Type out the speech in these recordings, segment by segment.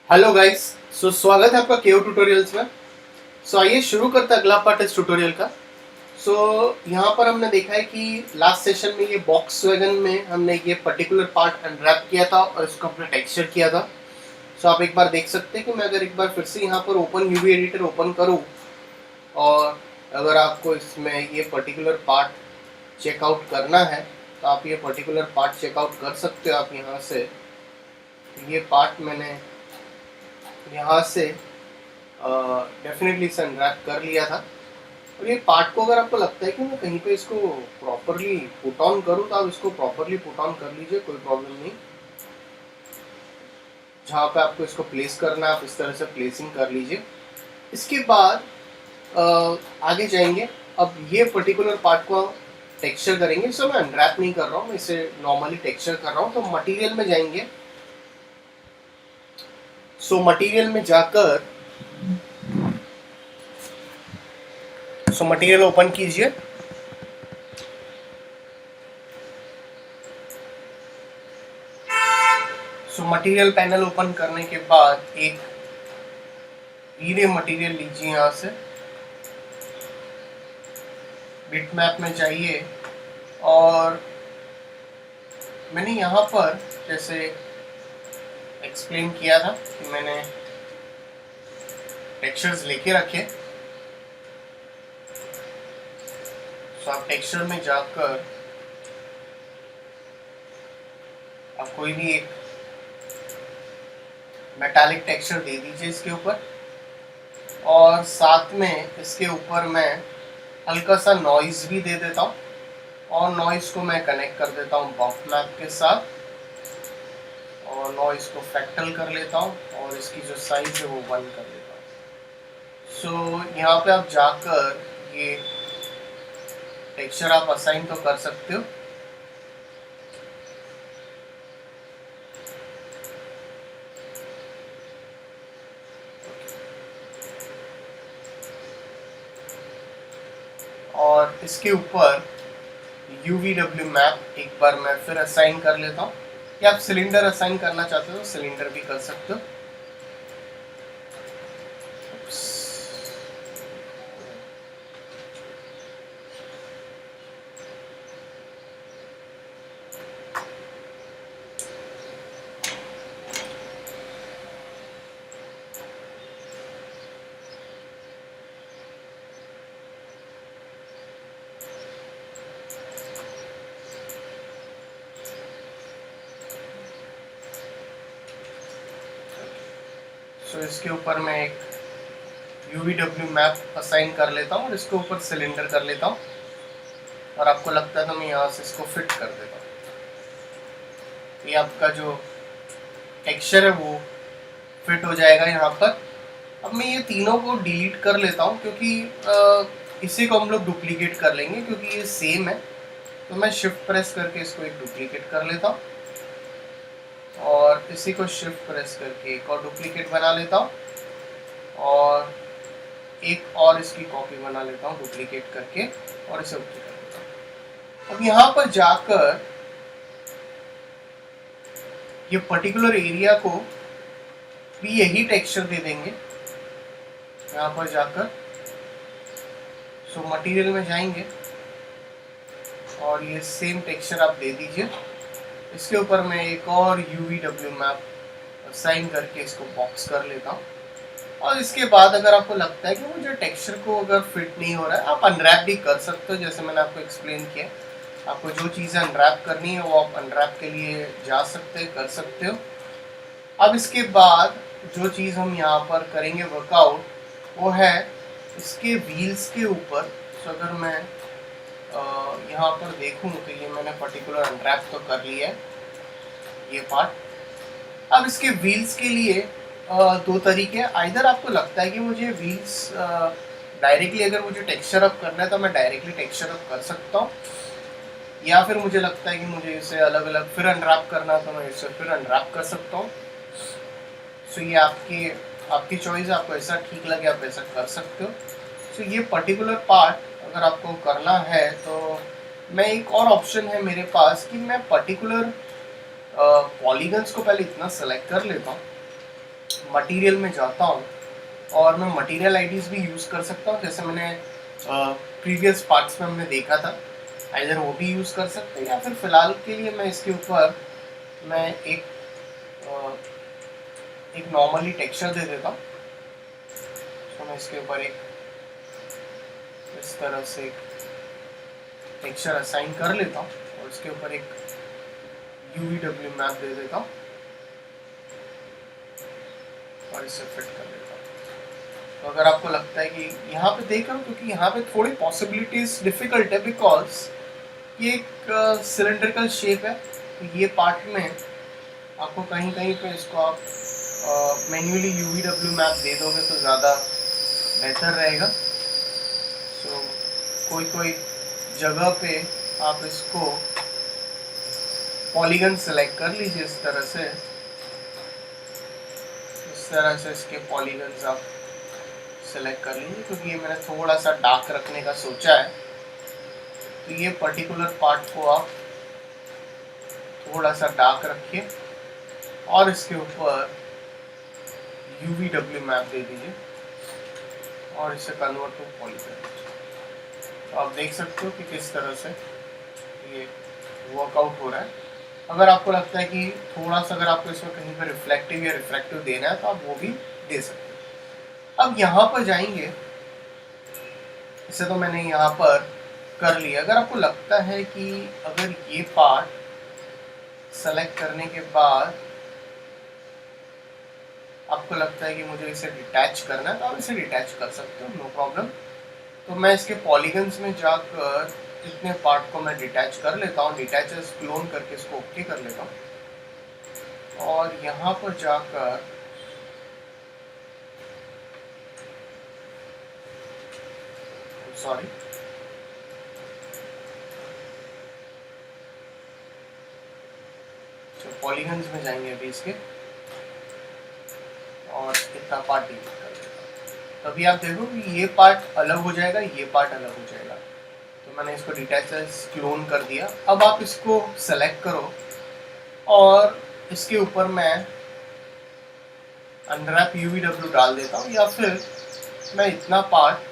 Hello guys. स्वागत है आपका केओ ट्यूटोरियल्स में। आइए शुरू करते हैं अगला पार्ट इस ट्यूटोरियल का। यहाँ पर हमने देखा है कि लास्ट सेशन में ये बॉक्स वैगन में हमने ये पर्टिकुलर पार्ट अनरैप किया था और इसको अपने टेक्सचर किया था। आप एक बार देख सकते हैं कि मैं अगर एक बार फिर से यहाँ पर ओपन यूवी एडिटर ओपन करूँ और अगर आपको इसमें ये पर्टिकुलर पार्ट चेकआउट करना है तो आप ये पर्टिकुलर पार्ट चेकआउट कर सकते हो। आप यहाँ से ये पार्ट मैंने यहाँ से डेफिनेटली इसे अनरैप कर लिया था। और ये पार्ट को अगर आपको लगता है कि मैं कहीं पे इसको प्रॉपरली पुट ऑन करूँ तो आप इसको प्रॉपरली पुट ऑन कर लीजिए, कोई प्रॉब्लम नहीं। जहाँ पे आपको इसको प्लेस करना है आप इस तरह से प्लेसिंग कर लीजिए। इसके बाद आगे जाएंगे। अब ये पर्टिकुलर पार्ट को टेक्सचर करेंगे। इसे मैं अनरैप नहीं कर रहा हूँ, मैं इसे नॉर्मली टेक्सचर कर रहा हूँ। तो मटेरियल में जाएंगे। मटेरियल में जाकर मटेरियल ओपन कीजिए। मटेरियल पैनल ओपन करने के बाद एक ईरे मटेरियल लीजिए। यहाँ से बिटमैप में जाइए और मैंने यहाँ पर जैसे एक्सप्लेन किया था कि मैंने टेक्सचर्स लेके रखे। आप टेक्सचर में जाकर आप कोई भी एक मेटालिक टेक्सचर दे दीजिए इसके ऊपर और साथ में इसके ऊपर मैं हल्का सा नॉइज भी दे देता हूँ और नॉइज को मैं कनेक्ट कर देता हूँ बफ मैप के साथ और नॉइज को फ्रैक्टल कर लेता हूँ और इसकी जो साइज है वो 1 कर देता हूँ। यहाँ पे आप जाकर ये टेक्सचर आप असाइन तो कर सकते हो। और इसके ऊपर UVW मैप एक बार मैं फिर असाइन कर लेता हूँ। या आप सिलेंडर असाइन करना चाहते हो तो सिलेंडर भी कर सकते हो। इसके ऊपर मैं एक UVW मैप असाइन कर लेता हूँ और इसके ऊपर सिलेंडर कर लेता हूँ और आपको लगता है तो मैं यहाँ से इसको फिट कर देता हूँ। ये आपका जो टेक्सचर है वो फिट हो जाएगा यहाँ पर। अब मैं ये तीनों को डिलीट कर लेता हूँ क्योंकि इसी को हम लोग डुप्लीकेट कर लेंगे क्योंकि ये सेम है। तो मैं शिफ्ट प्रेस करके इसको एक डुप्लीकेट कर लेता हूँ और इसी को शिफ्ट प्रेस करके एक और डुप्लीकेट बना लेता हूँ और एक और इसकी कॉपी बना लेता हूँ डुप्लीकेट करके और इसे ओके कर देता हूँ। अब यहाँ पर जाकर ये पर्टिकुलर एरिया को भी यही टेक्सचर दे देंगे। यहाँ पर जाकर मटेरियल में जाएंगे और ये सेम टेक्सचर आप दे दीजिए। इसके ऊपर मैं एक और UVW मैप असाइन करके इसको बॉक्स कर लेता हूँ और इसके बाद अगर आपको लगता है कि मुझे टेक्सचर को अगर फिट नहीं हो रहा है आप अनरैप भी कर सकते हो। जैसे मैंने आपको एक्सप्लेन किया, आपको जो चीज़ें अनरैप करनी है वो आप अनरैप के लिए जा सकते हैं, कर सकते हो। अब इसके बाद जो चीज़ हम यहाँ पर करेंगे वर्कआउट वो है इसके व्हील्स के ऊपर। अगर मैं यहाँ पर देखूँ तो ये मैंने पर्टिकुलर अनरैप तो कर लिया है ये पार्ट। अब इसके व्हील्स के लिए दो तरीके। आइदर आपको लगता है कि मुझे व्हील्स डायरेक्टली अगर मुझे टेक्सचर अप करना है तो मैं डायरेक्टली टेक्सचर अप कर सकता हूँ, या फिर मुझे लगता है कि मुझे इसे अलग अलग फिर अनरैप करना है तो मैं इसे फिर अनरैप कर सकता हूँ। ये आपकी चॉइस, आपको ऐसा ठीक लगे आप ऐसा कर सकते हो। ये पर्टिकुलर पार्ट अगर आपको करना है तो मैं एक और ऑप्शन है मेरे पास कि मैं पर्टिकुलर पॉलीगन्स को पहले इतना सेलेक्ट कर लेता हूँ मटेरियल में जाता हूँ और मैं मटेरियल आईडीज़ भी यूज़ कर सकता हूँ, जैसे मैंने प्रीवियस पार्ट्स में हमने देखा था। आइदर वो भी यूज़ कर सकते हैं या फिर फ़िलहाल के लिए मैं इसके ऊपर मैं एक नॉर्मली टेक्सचर दे देता हूँ। तो मैं इसके ऊपर एक इस तरह से एक टेक्सचर असाइन कर लेता हूँ और इसके ऊपर एक UVW मैप दे देता हूँ और इसे फिट कर लेता हूँ। तो अगर आपको लगता है कि यहाँ पे देख रहा हूँ, क्योंकि यहाँ पे थोड़ी पॉसिबिलिटीज डिफिकल्ट है, बिकॉज ये एक सिलेंड्रिकल शेप है, तो ये पार्ट में आपको कहीं कहीं पे इसको आप मैन्युअली UVW मैप दे दोगे तो ज़्यादा बेहतर रहेगा। सो कोई कोई जगह पे आप इसको पॉलीगन सेलेक्ट कर लीजिए इस तरह से इसके पॉलीगन्स आप सेलेक्ट कर लीजिए, क्योंकि ये मैंने थोड़ा सा डार्क रखने का सोचा है। तो ये पर्टिकुलर पार्ट को आप थोड़ा सा डार्क रखिए और इसके ऊपर UVW मैप दे दीजिए और इसे कन्वर्ट टू पॉलीगन। तो आप देख सकते हो कि किस तरह से ये वर्कआउट हो रहा है। अगर आपको लगता है कि थोड़ा सा अगर आपको इसमें कहीं पर रिफ्लेक्टिव या रिफ्रैक्टिव देना है तो आप वो भी दे सकते हो। अब यहाँ पर जाएंगे, इसे तो मैंने यहाँ पर कर लिया। अगर आपको लगता है कि अगर ये पार्ट सेलेक्ट करने के बाद आपको लगता है कि मुझे इसे डिटैच करना है तो आप इसे डिटैच कर सकते हो, नो प्रॉब्लम। तो मैं इसके पॉलीगन्स में जाकर इतने पार्ट को मैं डिटैच कर लेता हूँ, डिटैचेस क्लोन करके इसको ओके कर लेता हूँ और यहाँ पर जाकर सॉरी तो पॉलीगन्स में जाएंगे अभी इसके और इतना पार्ट डिलीट कर देता हूँ। तभी आप देखो कि ये पार्ट अलग हो जाएगा, ये पार्ट अलग हो जाएगा। तो मैंने इसको डिटैचेस क्लोन कर दिया। अब आप इसको सेलेक्ट करो और इसके ऊपर मैं अनरैप UVW डाल देता हूँ, या फिर मैं इतना पार्ट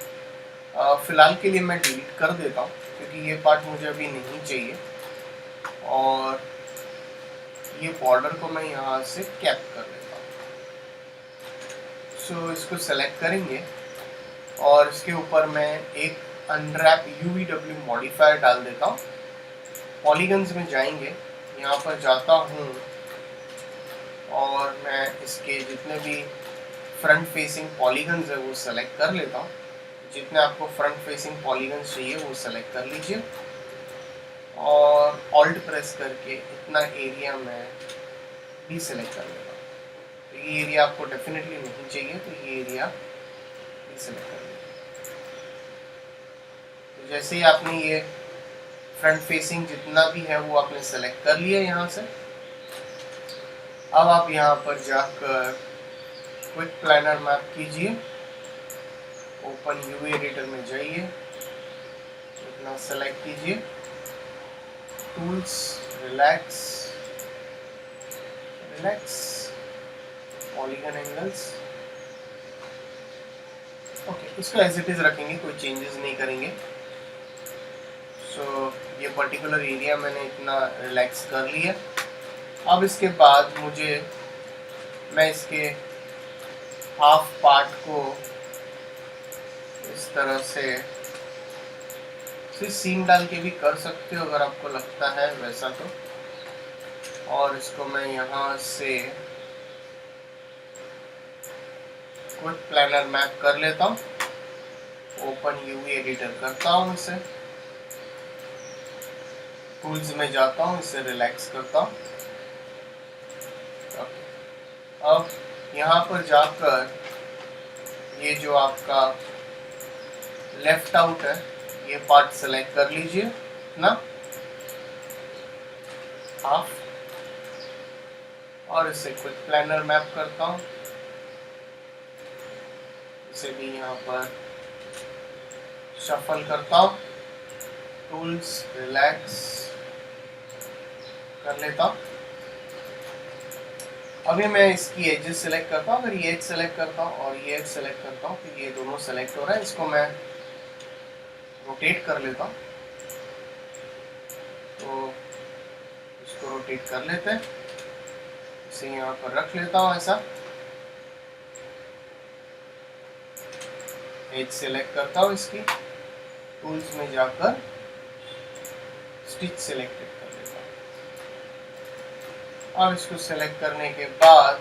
फ़िलहाल के लिए मैं डिलीट कर देता हूँ, क्योंकि ये पार्ट मुझे अभी नहीं चाहिए। और ये बॉर्डर को मैं यहाँ से कैप कर देता हूँ। सो इसको सेलेक्ट करेंगे और इसके ऊपर मैं एक अनरैप UVW मॉडिफायर डाल देता हूँ। पॉलीगन्स में जाएंगे, यहाँ पर जाता हूँ और मैं इसके जितने भी फ्रंट फेसिंग पॉलीगन्स है वो सेलेक्ट कर लेता हूँ। जितने आपको फ्रंट फेसिंग पॉलीगन्स चाहिए वो सेलेक्ट कर लीजिए और ऑल्ट प्रेस करके इतना एरिया मैं भी सेलेक्ट कर लेता हूँ। तो ये एरिया आपको डेफिनेटली नहीं चाहिए, तो ये एरिया भी सेलेक्ट कर लीजिए। तो जैसे ही आपने ये फ्रंट फेसिंग जितना भी है वो आपने सेलेक्ट कर लिया यहाँ से, अब आप यहाँ पर जाकर क्विक प्लानर मैप कीजिए, ओपन UV एडिटर में जाइए, इतना सेलेक्ट कीजिए, tools, relax, polygon angles, okay. इसको एज इट इज रखेंगे, कोई चेंजेस नहीं करेंगे। सो ये पर्टिकुलर एरिया मैंने इतना रिलैक्स कर लिया। अब इसके बाद मैं इसके हाफ पार्ट को इस तरह से सीम डाल के भी कर सकते हो अगर आपको लगता है वैसा तो। और इसको मैं यहाँ से क्विक प्लानर मैप कर लेता हूँ, ओपन UV एडिटर करता हूँ, इसे टूल्स में जाता हूँ, इसे रिलैक्स करता हूँ। अब यहाँ पर जाकर ये जो आपका लेफ्ट आउट है ये पार्ट सेलेक्ट कर लीजिए ना, हाफ, और इसे क्विक प्लानर मैप करता हूँ। इसे भी यहाँ पर शफल करता हूँ, टूल्स, रिलैक्स कर लेता हूँ। अभी मैं इसकी एजेस सेलेक्ट करता हूँ, अगर ये एज सेलेक्ट करता हूँ और ये एज सेलेक्ट करता हूँ तो ये दोनों सेलेक्ट हो रहा है। इसको मैं रोटेट कर लेता हूँ, तो इसको रोटेट कर लेते हैं, इसे यहाँ पर रख लेता हूँ ऐसा। एज सेलेक्ट करता हूँ इसकी, टूल्स में जाकर स्टिच सेलेक्टेड कर लेता हूँ। अब इसको सेलेक्ट करने के बाद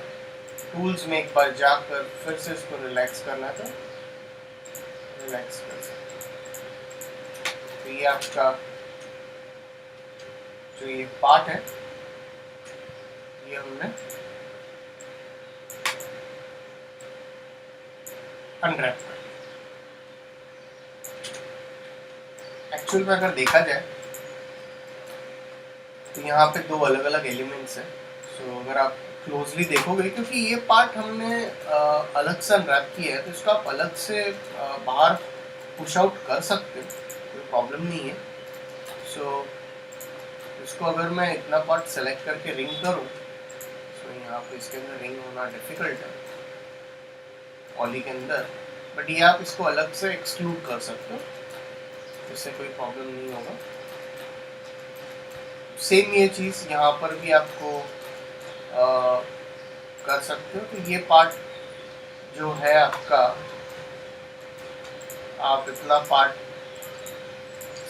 टूल्स में एक बार जाकर फिर से इसको रिलैक्स करना है तो रिलैक्स कर सकते हैं। तो ये आपका जो ये पार्ट है ये हमने अनरैप कर लिया। एक्चुअल में अगर देखा जाए तो यहाँ पे दो अलग अलग एलिमेंट्स हैं। सो अगर आप क्लोजली देखोगे, क्योंकि ये पार्ट हमने अलग से अनरैप किया है तो इसको आप अलग से बाहर पुश आउट कर सकते हो, कोई प्रॉब्लम नहीं है। सो इसको अगर मैं इतना पार्ट सेलेक्ट करके रिंग करूँ, सो यहाँ पे इसके अंदर रिंग होना डिफिकल्ट है पॉली के अंदर, बट ये आप इसको अलग से एक्सक्लूड कर सकते हो, इससे कोई प्रॉब्लम नहीं होगा। सेम ये चीज़ यहाँ पर भी आपको कर सकते हो। तो ये पार्ट जो है आपका, आप इतना पार्ट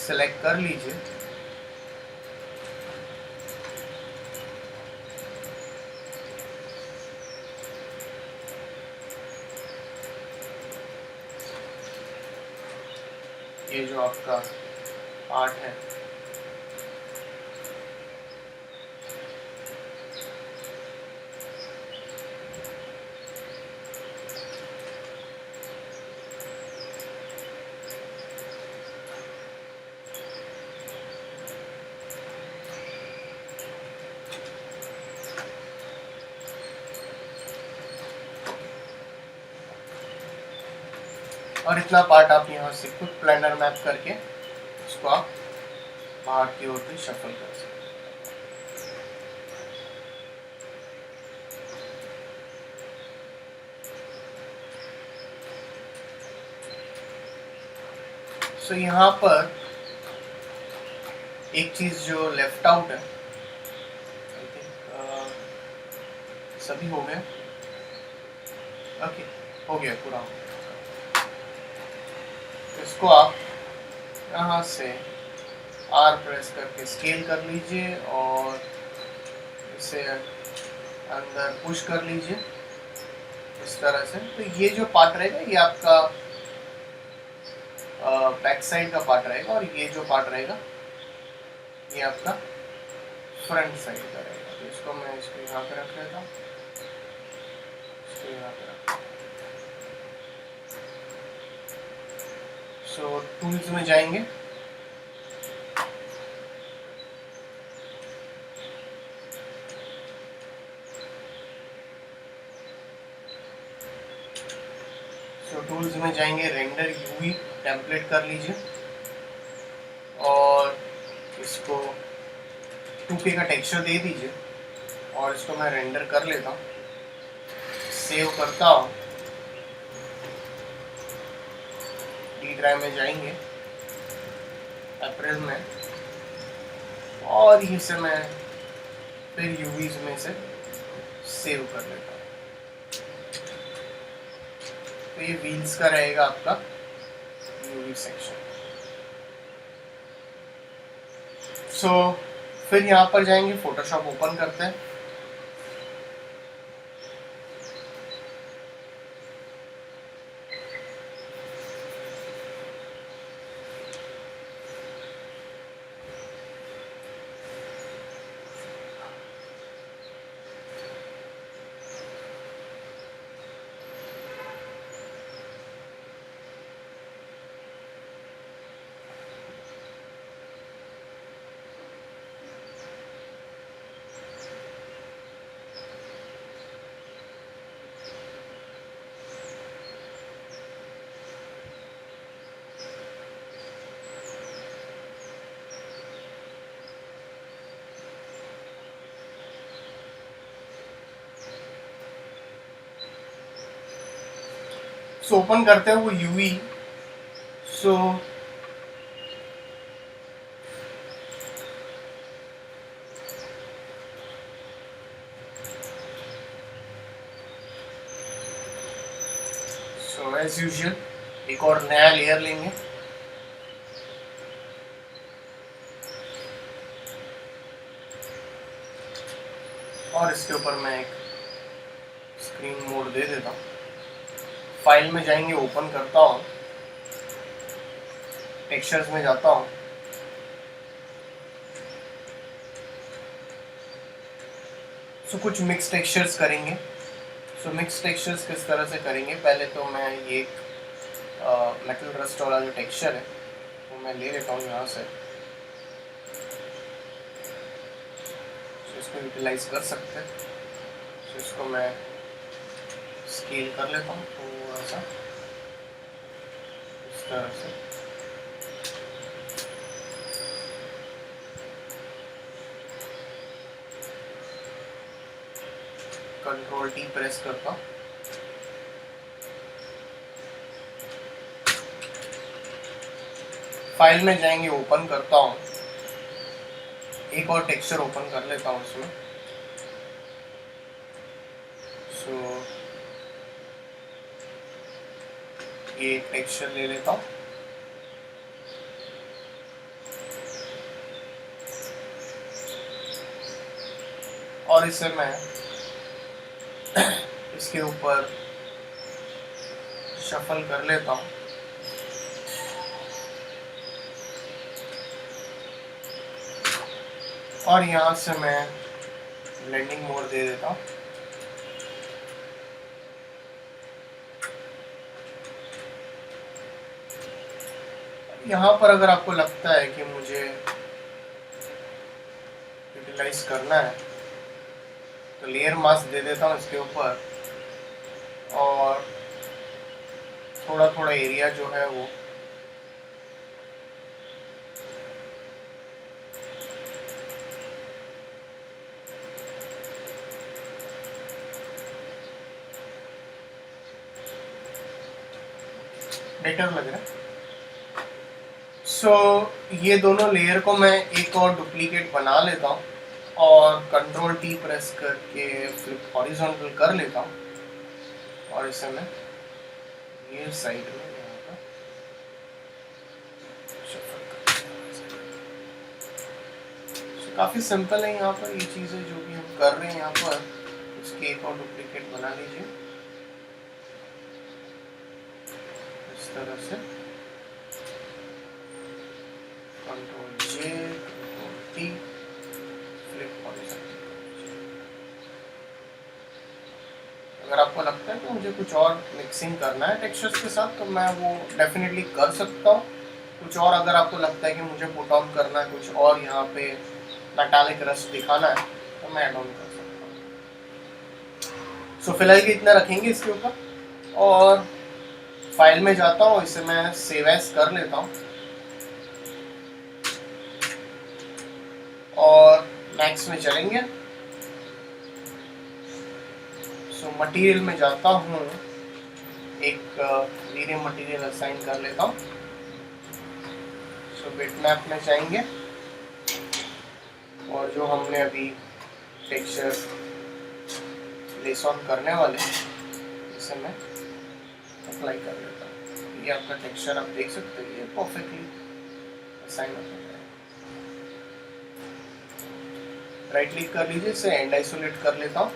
सेलेक्ट कर लीजिए। ये जो आपका पार्ट है और इतना पार्ट आप यहाँ से खुद प्लानर मैप करके इसको आप बाहर की ओर भी शफल कर सकते हैं। सो यहाँ पर एक चीज़ जो लेफ्ट आउट है, आई थिंक सभी हो गए। ओके, हो गया पूरा। इसको आप यहाँ से आर प्रेस करके स्केल कर लीजिए और इसे अंदर पुश कर लीजिए इस तरह से। तो ये जो पार्ट रहेगा ये आपका बैक साइड का पार्ट रहेगा और ये जो पार्ट रहेगा ये आपका फ्रंट साइड का रहेगा। तो इसको मैं इसको यहाँ पे रख लेता हूँ, इसको यहाँ पे रख लेता हूँ। सो टूल्स में जाएंगे, टूल्स में जाएंगे, रेंडर यूवी टेम्पलेट कर लीजिए और इसको 2K का टेक्सचर दे दीजिए और इसको मैं रेंडर कर लेता हूँ, सेव करता हूँ। डी ड्राइव में जाएंगे, अप्रैल में, और इसे मैं फिर यूवीज में से सेव कर लेता हूँ। तो ये व्हील्स का रहेगा आपका यूवी सेक्शन। सो फिर यहाँ पर जाएंगे, फोटोशॉप ओपन करते हैं। सो ओपन करते हैं वो यूवी। सो एज यूजुअल एक और नया लेयर लेंगे। और इसके ऊपर मैं एक स्क्रीन मोड दे देता हूँ। फाइल में जाएंगे, ओपन करता हूँ, टेक्सचर्स में जाता हूँ, सो कुछ मिक्स टेक्सचर्स करेंगे। सो मिक्स टेक्सचर्स किस तरह से करेंगे, पहले तो मैं ये एक मेटल रस्ट वाला जो टेक्सचर है वो मैं ले लेता हूँ यहाँ से। सो इसको यूटिलाइज कर सकते हैं। सो इसको मैं स्केल कर लेता हूँ थोड़ा सा इस तरह से। कंट्रोल टी प्रेस करता हूँ। फाइल में जाएंगे, ओपन करता हूँ, एक और टेक्सचर ओपन कर लेता हूँ उसमें। सो ये एक टेक्सचर ले लेता हूँ। और इसे मैं इसके ऊपर शफल कर लेता हूँ। और यहाँ से मैं ब्लेंडिंग मोड दे देता हूँ। यहाँ पर अगर आपको लगता है कि मुझे यूटिलाइज करना है तो लेयर मास्क दे देता हूँ इसके ऊपर, और थोड़ा थोड़ा एरिया जो है वो बेटर लग रहा है। सो ये दोनों लेयर को मैं एक और डुप्लीकेट बना लेता हूँ और कंट्रोल टी प्रेस करके फ्लिप हॉरिजॉन्टल कर लेता हूँ। और इसे मैं ये साइड में यहाँ पर shuffle कर देता हूँ। काफ़ी सिंपल है यहाँ पर ये चीज़ें जो भी हम कर रहे हैं यहाँ पर, इसकी एक और डुप्लीकेट बना लीजिए इस तरह से। कंट्रोल जे, कंट्रोल टी, फ्लिप हॉरिजॉन्टल। अगर आपको लगता है कि मुझे कुछ और मिक्सिंग करना है टेक्सचर्स के साथ तो मैं वो डेफिनेटली कर सकता हूँ। कुछ और अगर आपको लगता है कि मुझे पुट ऑन करना है, कुछ और यहाँ पे मेटालिक रस्ट दिखाना है तो मैं ऐड ऑन कर सकता हूँ। सो फिलहाल के इतना रखेंगे इसके ऊपर। और फाइल में जाता हूँ, इसे मैं सेव एज कर लेता हूँ और मैक्स में चलेंगे। सो मटेरियल में जाता हूँ, एक मीडियम मटेरियल असाइन कर लेता हूँ। सो बिटमैप में जाएंगे और जो हमने अभी टेक्सचर लेस ऑन करने वाले इसे मैं अप्लाई कर लेता हूँ। ये आपका टेक्सचर आप देख सकते हैं, ये परफेक्टली असाइन हो जाता है। राइट क्लिक कर लीजिए, इसे एंड आइसोलेट कर लेता हूँ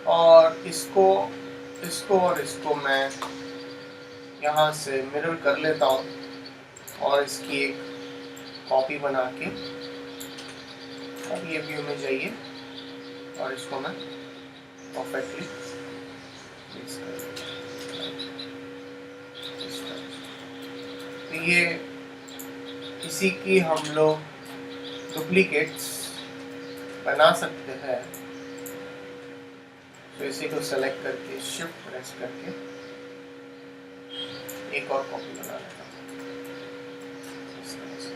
और इसको और इसको मैं यहाँ से मिरर कर लेता हूँ और इसकी एक कॉपी बना के अब ये व्यू में जाइए और इसको मैं परफेक्टली मिक्स कर लेता हूँ। तो ये इसी की हम लोग डुप्लीकेट्स बना सकते हैं। तो इसी को सेलेक्ट करके शिफ्ट प्रेस करके एक और कॉपी बना लेता हूँ इस तरह से।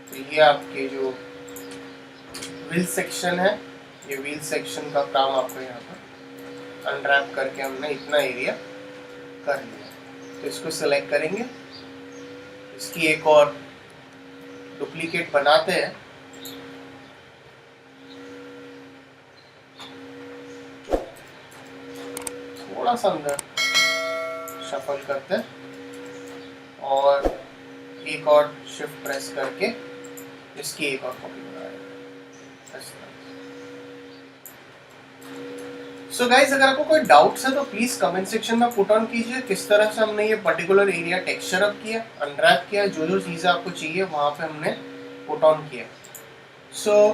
तो ये आपके जो व्हील सेक्शन है, ये व्हील सेक्शन का काम आपको यहाँ पर अनरैप करके हमने इतना एरिया कर लिया। तो इसको सिलेक्ट करेंगे, इसकी एक और डुप्लीकेट बनाते हैं। थोड़ा सा अंदर शफल करते हैं और एक और शिफ्ट प्रेस करके इसकी एक और कॉपी बना रहे हैं। सो गाइज, अगर आपको कोई डाउट्स है तो प्लीज कमेंट सेक्शन में पुट ऑन कीजिए किस तरह से हमने ये पर्टिकुलर एरिया टेक्सचर अप किया, अनरैप किया, जो जो चीज़ें आपको चाहिए वहां पे हमने पुट ऑन किया। So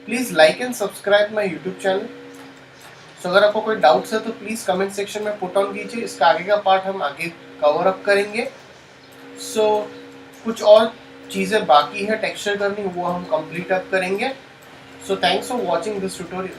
please like and subscribe my YouTube channel. So अगर आपको कोई डाउट्स है तो प्लीज कमेंट सेक्शन में पुट ऑन कीजिए, इसका आगे का पार्ट हम आगे कवर अप करेंगे। सो कुछ और चीज़ें बाकी है टेक्सचर करनी, वो हम कंप्लीट अप करेंगे। So thanks for watching this tutorial.